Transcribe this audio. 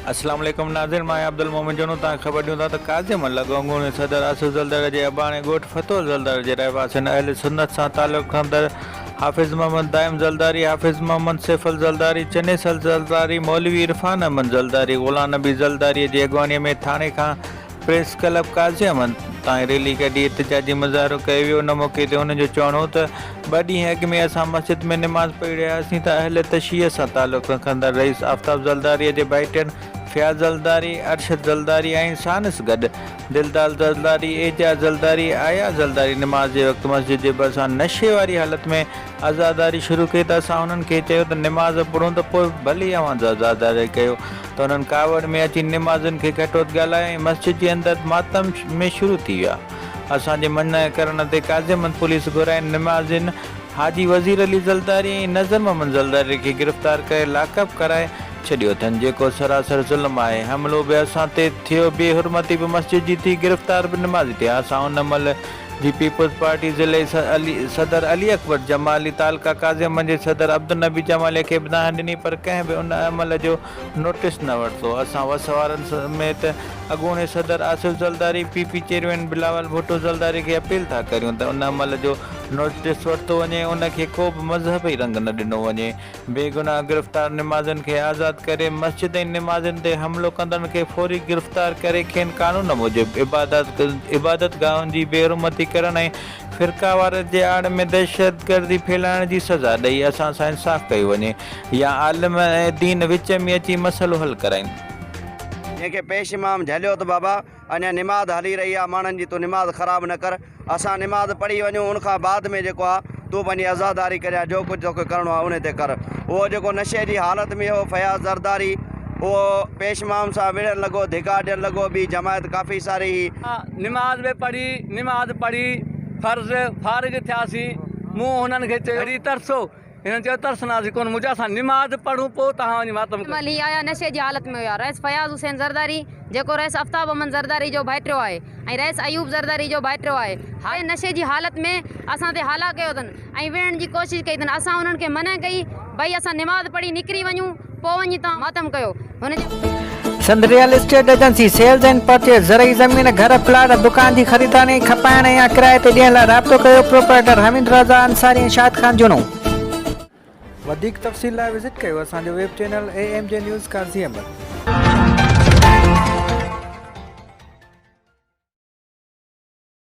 अस्सलाम वालेकुम नाज़रीन, मैं अब्दुल मोमिन जनू तव्हां ख़बर ॾियूं था त काज़िम लॻोंगुण सदर आसिफ ज़रदारी जे अबाणे ॻोठ फतो ज़रदारी जे रहवासियुनि अहल सुन्नत सां तालुक़ रखंदड़ हाफ़िज़ मोहम्मद दाइम ज़रदारी, हाफ़िज़ मोहम्मद सैफ़ुल ज़रदारी, चनेसल ज़रदारी, मौलवी इरफ़ान अहमद ज़रदारी, ग़ुलाम नबी ज़रदारी जी अॻवानीअ में थाणे खां प्रेस क्लब काज़िम ताईं रैली कढी एहतिजाजी मुज़ाहिरो कयो वियो। उन मौक़े ते हुनजो चवणो हो त ॿ ॾींहं अॻु में असां मस्जिद में निमाज़ पढ़ी रहियासीं त अहल तशीह सां तालुक़ रखंदड़ रईस आफ़ताब ज़रदारीअ जे भाइटियुनि फ़याज़ ज़रदारी, अरशद ज़रदारी ऐं सानिस गॾु दिलदार ज़रदारी, एजाज़ ज़रदारी, आया ज़रदारी निमाज़ जे वक़्तु मस्जिद जे भरिसां नशे वारी हालत में आज़ादारी शुरू कई त असां उन्हनि खे चयो त निमाज़ पढ़ूं त पोइ भली अवां आज़ादारी कयो त उन्हनि कावड़ में अची निमाज़ुनि खे घटोत ॻाल्हाए ऐं मस्जिद जे अंदरि मातम में शुरू थी विया। असांजे मञण करण ते काज़िम पुलिस घुराए निमाज़िन हाजी वज़ीर अली ज़रदारी ऐं नज़र मोहम्मद ज़रदारी खे गिरफ़्तार करे लाकअप कराए छॾियो अथनि, जेको सरासर ज़ुल्म आहे। हमिलो बि असां ते थियो, बेहुरमती बि मस्जिद जी थी, गिरफ़्तार बि निमाज़ी थिया। असां उन महिल जी पीपल्स पार्टी ज़िले सदर अली अकबर जमाली, तालका काज़िम जे सदर अब्दुल नबी जमाली खे बि दाह ॾिनी, पर कंहिं बि उन अमल जो नोटिस न वरितो। असां वस वारनि समेत अॻूणे सदर आसिफ ज़रदारी, पीपी चेयरमैन बिलावल भुट्टो ज़रदारी खे अपील था करियूं त उन अमल जो नोटिस वरितो वञे, उनखे को बि मज़हबी रंग न ॾिनो वञे। बेगुनाह गिरफ़्तार निमाज़नि खे आज़ादु करे मस्जिद ऐं निमाज़नि ते हमिलो कंदड़नि खे फौरी गिरफ़्तार करे खेनि कानून मूजिबि इबादत गाहुनि जी बेहुरमती करण ऐं फ़िरक़ावार जे आड़ में दहशतगर्दी फैलाइण जी सज़ा ॾेई असां सां इंसाफ़ कयो वञे या आलिम ऐं दीन विच में अची मसइलो हल कराइनि। जंहिंखे पेश इमाम झलियो त बाबा अञा निमाज़ हली रही आहे, माण्हुनि जी तूं निमाज़ ख़राबु न कर, असां निमाज़ पढ़ी वञूं, उनखां बाद में जेको आहे तूं पंहिंजी आज़ादारी करिया, जो कुझु तोखे करिणो आहे उन ते कर। उहो जेको नशे जी हालत में हो फ़याज़ ज़रदारी, उहो पेश इमाम सां विढ़णु लॻो, धिका ॾियणु लॻो, ॿी जमायत काफ़ी सारी निमाज़ में पढ़ी फ़र्ज़ फारिग थियासीं। मूं हुननि खे चयो वरी तरसो, हिननि चयो तरसंदासीं कोन, मुंहिंजा असां निमाज़ पढ़ूं पोइ तव्हां वञी मातम कयो। ही आया नशे जी हालत में हुया। रईस फ़याज़ हुसैन ज़रदारी जेको रईस आफ़ताब अहमद ज़रदारी जो भाइटियो आहे ऐं रईस अयूब ज़रदारी जो भाइटियो आहे, हाणे नशे जी हालत में असां ते हाला कयो अथनि ऐं विढ़ण जी कोशिशि कई अथनि। असां उन्हनि खे मना कई भई असां निमाज़ पढ़ी निकिरी वञूं, पोइ वञी तव्हां मातम कयो। संद real estate agency sales and purchase, ज़रई ज़मीन, घर, प्लाट, दुकान जी ख़रीदारी, खपाइण या किराए ते ॾियण लाइ राब्तो कयो। प्रोपराइटर हमीद रज़ा अंसारी ऐं शाद ख़ान जुनो। वधीक तफ़सील लाइ विज़िट कयो असांजो वेब चैनल AMJ न्यूज़ काज़ी अहमद।